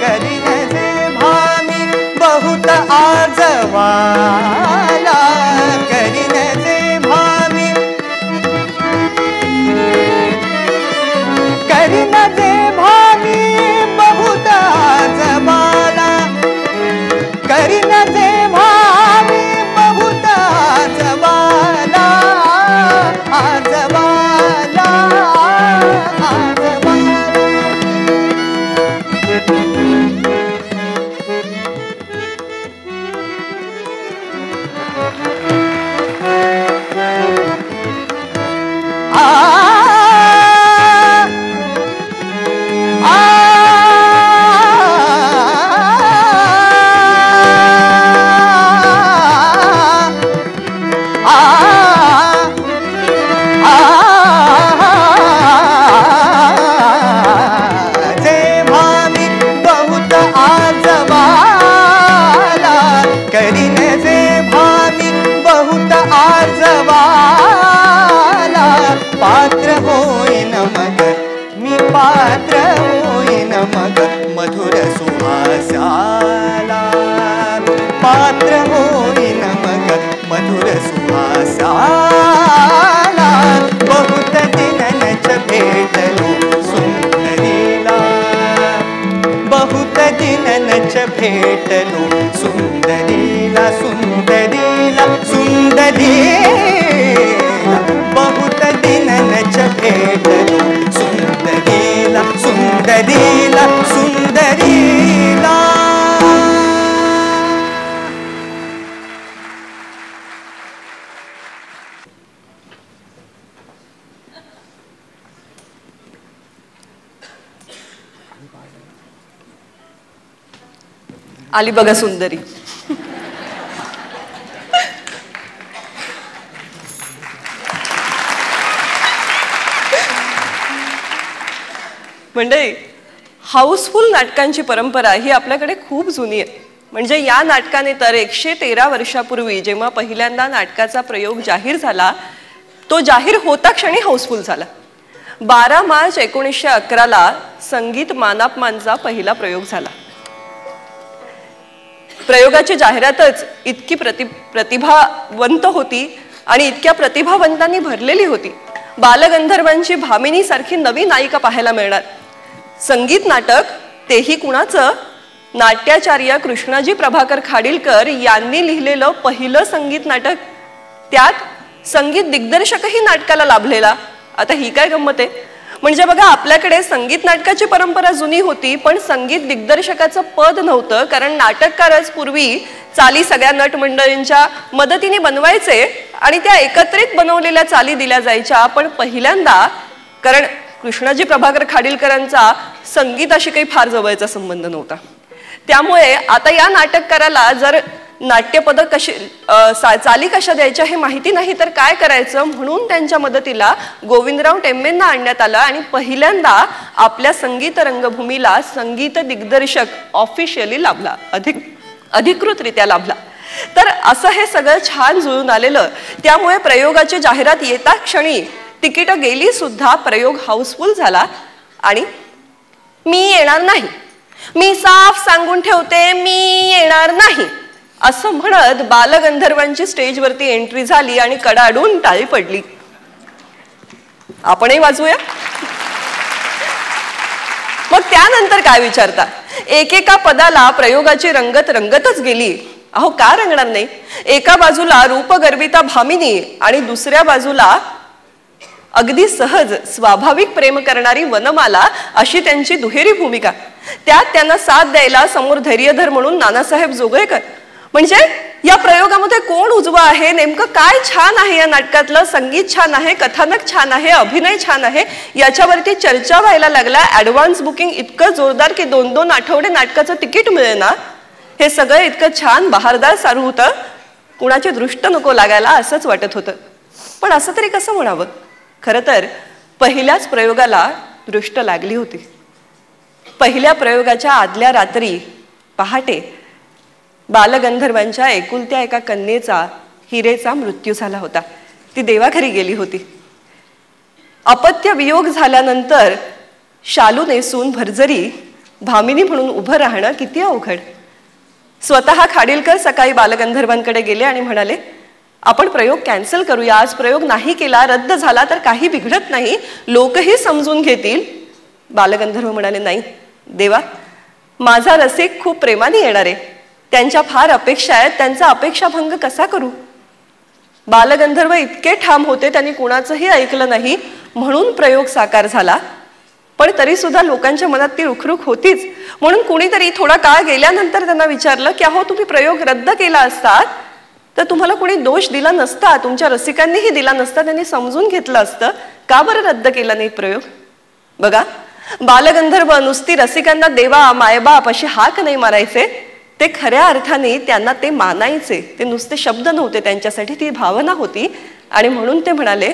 करीन जे भामी बहुत आजवाला, करीन जे भामी, करीन जे भामी बहुत आजवाला, करीन जे भामी बहुत आजवाला, आजवाला, आजवाला. करीन जे भामी बहुत आजवाला, पात्र होईन मग मी पात्र होईन मग मधुर सुहासाला, पात्र होईन मग मधुर सुहासाला, बहुत दिननच भेटलो सुंदरीला, बहुत दिननच भेटलो सुंदरीला, सुंदरीला, सुंदरीला, बहुत दिननच भेटलो सुंदरीला, सुंदरीला, सुंदरीला. आली बघा सुंदरी. मंडळी, हाऊसफुल नाटकांची परंपरा ही आपल्याकडे खूप जुनी आहे. म्हणजे या नाटकाने तर 113 वर्षापूर्वी जेव्हा पहिल्यांदा नाटकाचा प्रयोग जाहीर झाला, तो जाहीर होता क्षणी हाऊसफुल झाला. 12 मार्च 1911 संगीत मानापमानचा पहिला प्रयोग झाला. प्रयोगाची जाहिरातच इतकी प्रतिभावंत होती आणि इतक्या प्रतिभावंतांनी भरलेली होती. बालगंधर्वांची भामिनी सारखी नवी नायिका पाहायला मिळणार. संगीत नाटक, तेही कुणाचं? नाट्याचार्य कृष्णाजी प्रभाकर खाडीलकर यांनी लिहिलेलं पहिलं संगीत नाटक. त्यात संगीत दिग्दर्शकही नाटकाला लाभलेला. आता ही काय गंमत आहे. म्हणजे बघा, आपल्याकडे संगीत नाटकाची परंपरा जुनी होती, पण संगीत दिग्दर्शकाचं पद नव्हतं. कारण नाटककारच पूर्वी चाली सगळ्या नटमंडळींच्या मदतीने बनवायचे आणि त्या एकत्रित बनवलेल्या चाली दिल्या जायच्या. पण पहिल्यांदा, कारण कृष्णाजी प्रभाकर खाडीलकरांचा संगीताशी काही फार जवळचा संबंध नव्हता, त्यामुळे आता या नाटककाराला जर नाट्यपद कशी चाली कशा द्यायच्या हे माहिती नाही तर काय करायचं, म्हणून त्यांच्या मदतीला गोविंदराव टेंबेंना आणण्यात आलं आणि पहिल्यांदा आपल्या संगीत रंगभूमीला संगीत दिग्दर्शक ऑफिशियली लाभला, अधिकृतरित्या लाभला. तर असं हे सगळं छान जुळून आलेलं. त्यामुळे प्रयोगाची जाहिरात येता क्षणी तिकीट गेली सुद्धा. प्रयोग हाऊसफुल झाला आणि मी येणार नाही, मी साफ सांगून ठेवते, मी येणार नाही असं म्हणत बालगंधर्वांची स्टेजवरती एंट्री झाली आणि कडाडून टाळी पडली. आपणही वाजवूया. मग त्यानंतर काय विचारता, एकेका पदाला प्रयोगाची रंगत रंगतच गेली. अहो, का रंगणार नाही. एका बाजूला रूपगर्विता भामिनी आणि दुसऱ्या बाजूला अगदी सहज स्वाभाविक प्रेम करणारी वनमाला, अशी त्यांची दुहेरी भूमिका. त्यात त्यांना साथ द्यायला समोर धैर्यधर म्हणून नानासाहेब जोगळेकर. म्हणजे या प्रयोगामध्ये कोण उजवा आहे, नेमकं काय छान आहे या नाटकातलं. संगीत छान आहे, कथानक छान आहे, अभिनय छान आहे, याच्यावरती चर्चा व्हायला लागला. ऍडव्हान्स बुकिंग इतकं जोरदार की 2-2 आठवडे नाटकाचं तिकीट मिळेना. हे सगळं इतकं छान बहारदार सारू होतं, कुणाची दृष्ट नको लागायला असंच वाटत होतं. पण असं तरी कसं म्हणावं. खरं तर पहिल्याच प्रयोगाला दृष्ट लागली होती. पहिल्या प्रयोगाच्या आदल्या रात्री पहाटे बालगंधर्वांच्या एकुलत्या एका कन्येचा, हिरेचा मृत्यू झाला होता. ती देवाघरी गेली होती. अपत्य वियोग झाल्यानंतर शालू नेसून भरजरी भामिनी म्हणून उभं राहणं किती अवघड. स्वतः खाडीलकर सकाळी बालगंधर्वांकडे गेले आणि म्हणाले, आपण प्रयोग कॅन्सल करूया. आज प्रयोग नाही केला, रद्द झाला तर काही बिघडत नाही, लोकही समजून घेतील. बालगंधर्व म्हणाले, नाही देवा, माझा रसिक खूप प्रेमाने येणार आहे, त्यांच्या फार अपेक्षा आहेत, त्यांचा अपेक्षाभंग कसा करू. बालगंधर्व इतके ठाम होते, त्यांनी कुणाचंही ऐकलं नाही, म्हणून प्रयोग साकार झाला. पण तरी सुद्धा लोकांच्या मनात ती रुखरुख होतीच. म्हणून कुणीतरी थोडा काळ गेल्यानंतर त्यांना विचारलं की अहो, तुम्ही प्रयोग रद्द केला असतात तर तुम्हाला कोणी दोष दिला नसता, तुमच्या रसिकांनीही दिला नसता, त्यांनी समजून घेतलं असतं, का बरं रद्द केला नाही प्रयोग. बघा, बालगंधर्व नुसती रसिकांना देवा मायबाप अशी हाक नाही मारायचे, ते खऱ्या अर्थाने त्यांना ते मानायचे. ते नुसते शब्द नव्हते, त्यांच्यासाठी ती भावना होती. आणि म्हणून ते म्हणाले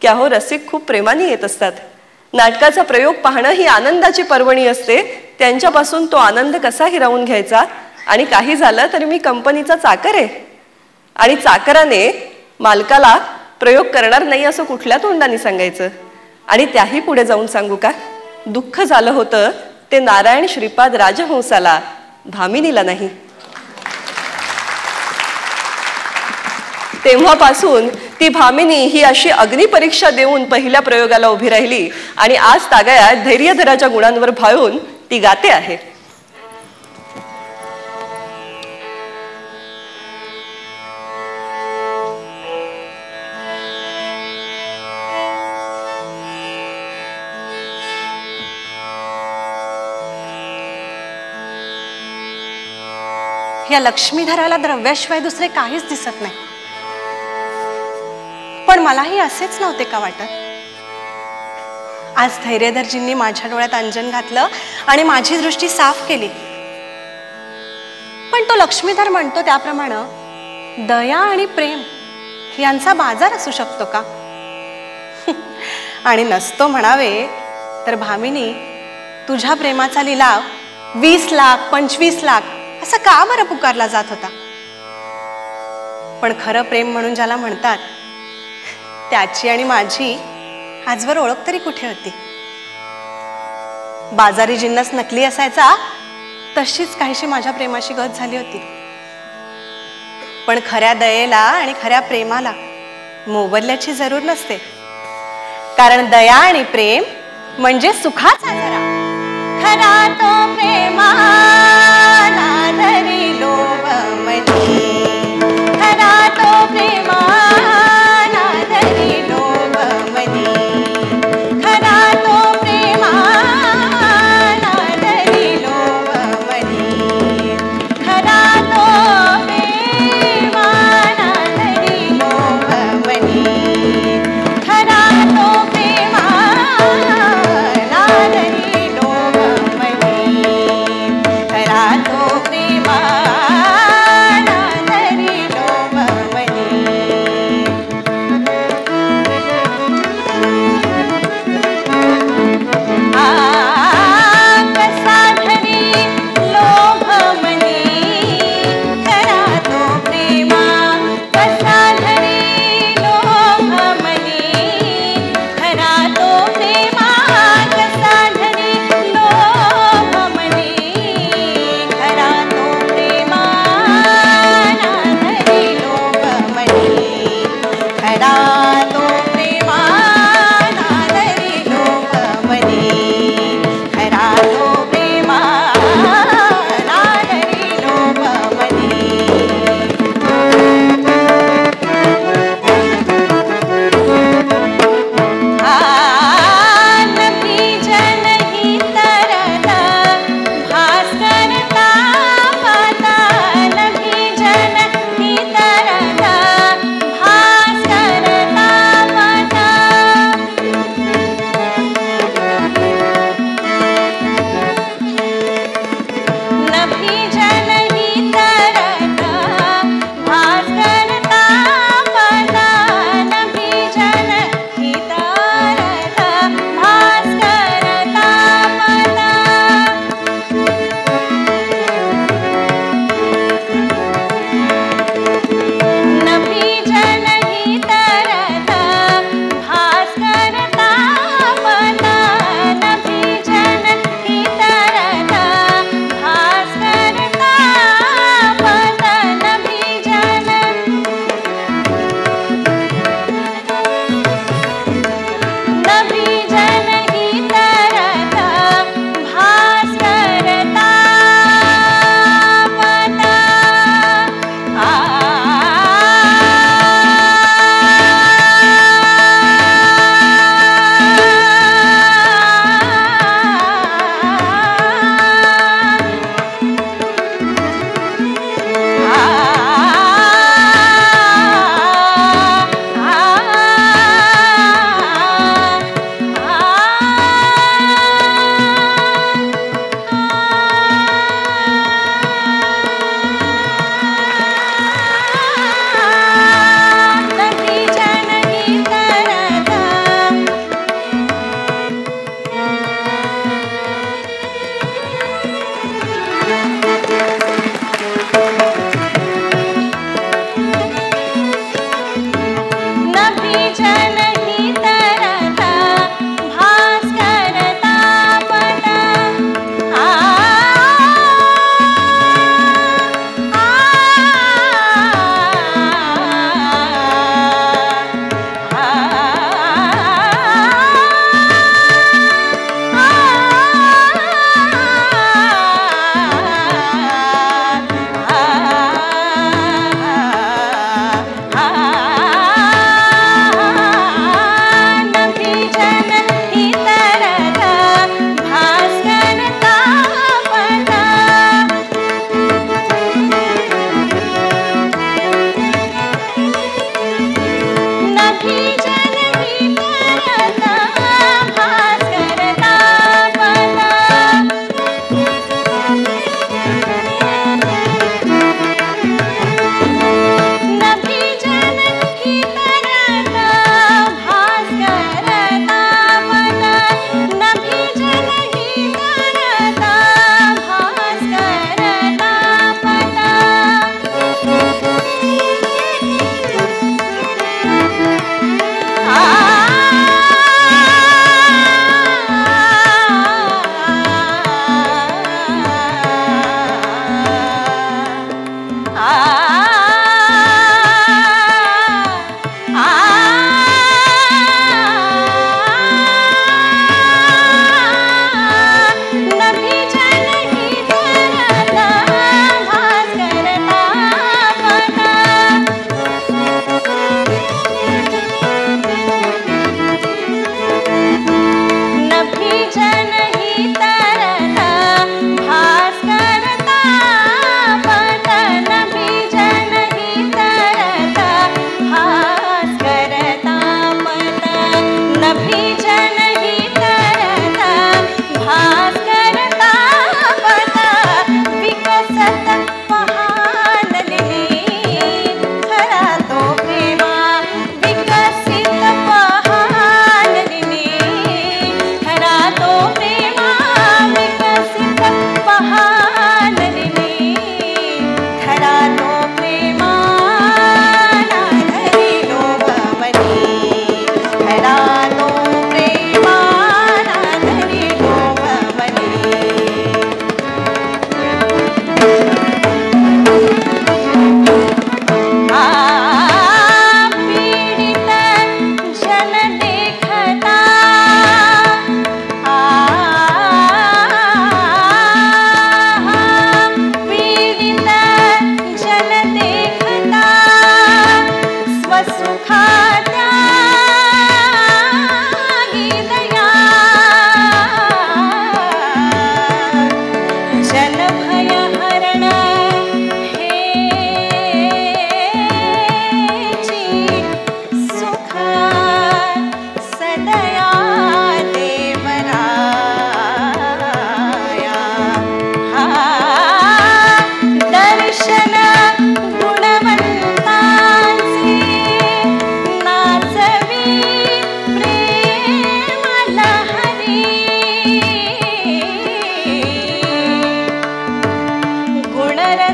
की अहो, रसिक खूप प्रेमाने येत असतात, नाटकाचा प्रयोग पाहणं ही आनंदाची पर्वणी असते, त्यांच्यापासून तो आनंद कसा हिरावून घ्यायचा. आणि काही झालं तरी मी कंपनीचा चाकर आहे आणि चाकराने मालकाला प्रयोग करणार नाही असं कुठल्या तोंडाने सांगायचं. आणि त्याही पुढे जाऊन सांगू का, दुःख झालं होतं ते नारायण श्रीपाद राजहंसाला, भामिनीला नाही. तेव्हापासून ती भामिनी ही अशी अग्निपरीक्षा देऊन पहिल्या प्रयोगाला उभी राहिली आणि आज तागायत धैर्यधराच्या गुणांवर भाळून ती गाते आहे. या लक्ष्मीधराला द्रव्याशिवाय दुसरे काहीच दिसत नाही. पण मलाही असेच नव्हते का वाटत. आज धैर्यधरजींनी माझ्या डोळ्यात अंजन घातलं आणि माझी दृष्टी साफ केली. पण तो लक्ष्मीधर म्हणतो त्याप्रमाणे दया आणि प्रेम यांचा बाजार असू शकतो का. आणि नसतो म्हणावे तर भामिनी तुझ्या प्रेमाचा लिलाव 20 लाख 25 लाख असा का बरं पुकारला जात होता? पण खरं प्रेम म्हणून ज्याला म्हणतात त्याची आणि माझी आजवर ओळख तरी कुठे होती? बाजारी जिन्नस नकली असायचा तशीच काहीशी माझ्या प्रेमाशी गत झाली होती. पण खऱ्या दयेला आणि खऱ्या प्रेमाला मोबदल्याची जरूर नसते. कारण दया आणि प्रेम म्हणजे सुखाचा झरा. खरा तो प्रेमाला धरी लोभ मनी. खरा तो प्रेमाला धरी लोभ मनी. खरा तो प्रेमाला धरी लोभ मनी. खरा तो प्रेमाला धरी लोभ मनी. खरा तो प्रेमाला धरी लोभ मनी. खरा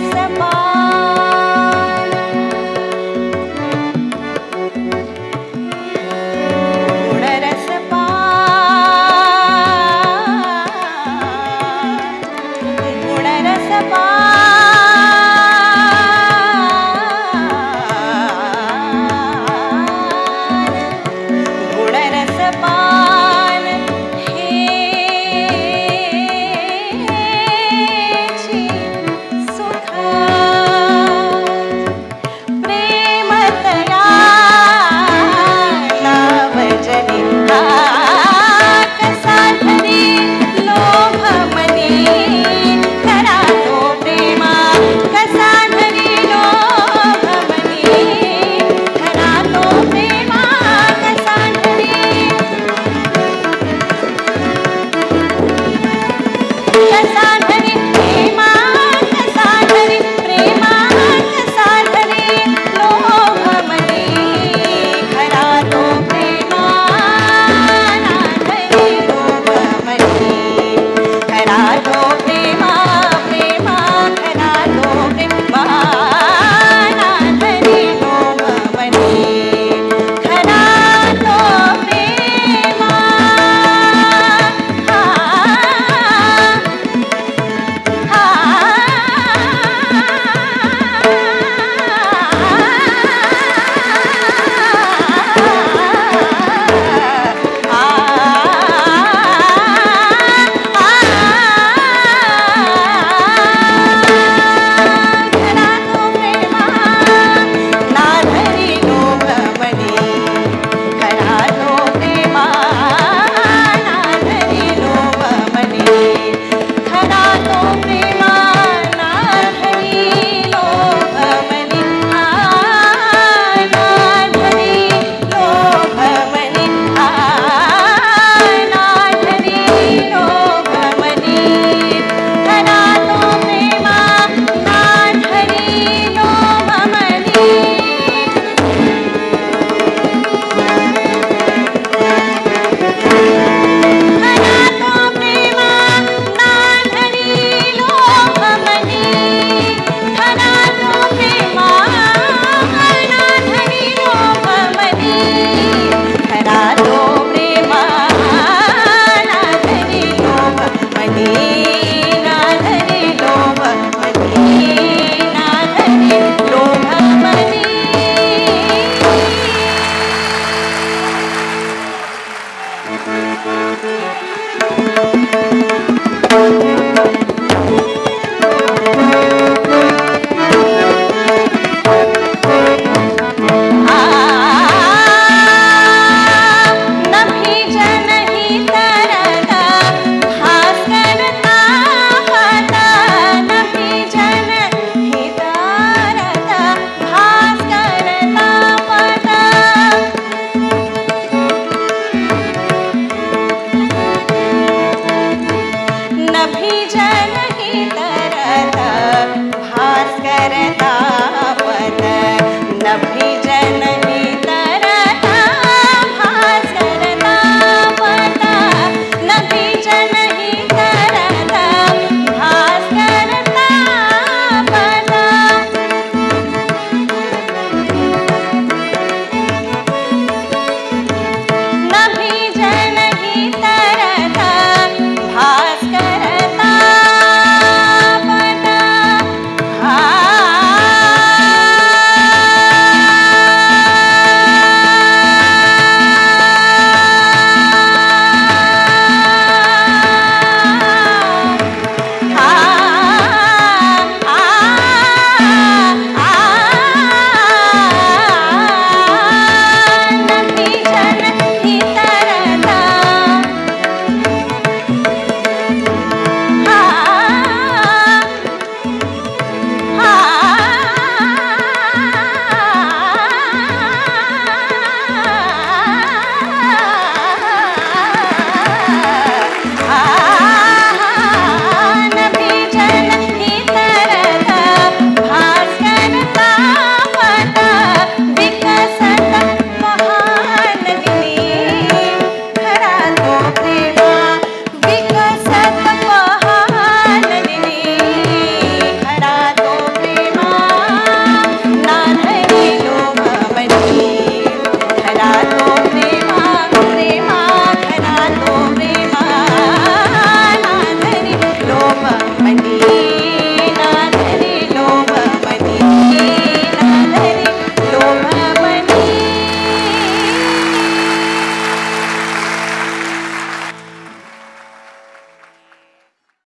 रस